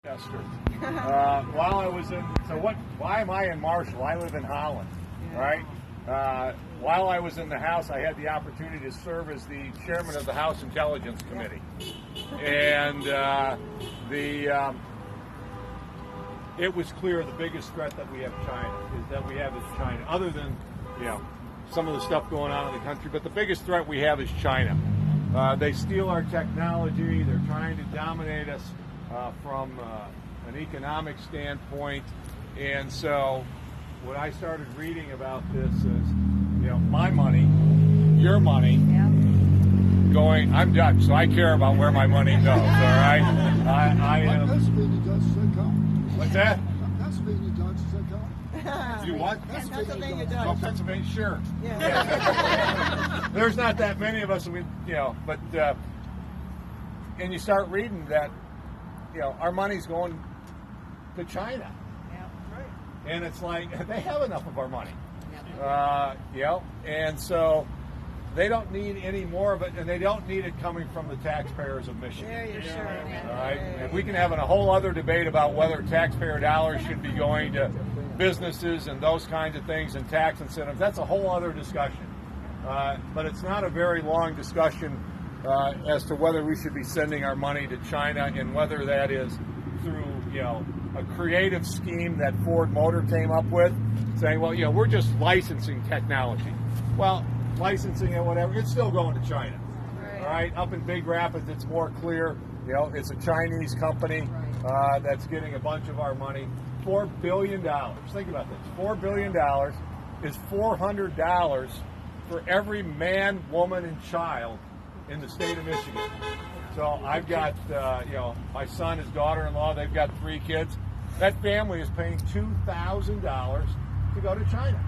While I was in, why am I in Marshall? I live in Holland, right? While I was in the House, I had the opportunity to serve as the chairman of the House Intelligence Committee. And it was clear the biggest threat that we have is China, other than, some of the stuff going on in the country, but the biggest threat we have is China. They steal our technology. They're trying to dominate us from an economic standpoint. And so when I started reading about this is, my money, your money, going, I'm Dutch, so I care about where my money goes, all right? What's that? You what? Pennsylvania Dutch. Oh, Pennsylvania, sure. Yeah. There's not that many of us, and and you start reading that, our money's going to China. Yeah, right. And it's like, they have enough of our money. Yeah. And so they don't need any more of it, and they don't need it coming from the taxpayers of Michigan. There you sure. All right? And we can have a whole other debate about whether taxpayer dollars should be going to businesses and those kinds of things and tax incentives. That's a whole other discussion. But it's not a very long discussion as to whether we should be sending our money to China and whether that is through, a creative scheme that Ford Motor came up with, saying, well, we're just licensing technology. Well, licensing and whatever, it's still going to China. Right. All right, up in Big Rapids, it's more clear. It's a Chinese company that's getting a bunch of our money. $4 billion. Think about this. $4 billion is $400 for every man, woman, and child in the state of Michigan. So I've got, my son, his daughter-in-law, they've got 3 kids. That family is paying $2,000 to go to China.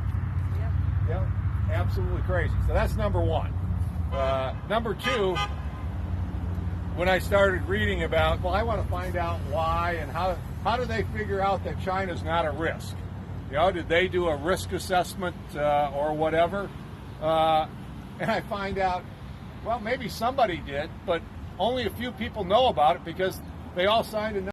Yep. Absolutely crazy. So that's number one. Number two, when I started reading about, I want to find out why and how do they figure out that China's not a risk? Did they do a risk assessment or whatever? And I find out, maybe somebody did, but only a few people know about it because they all signed a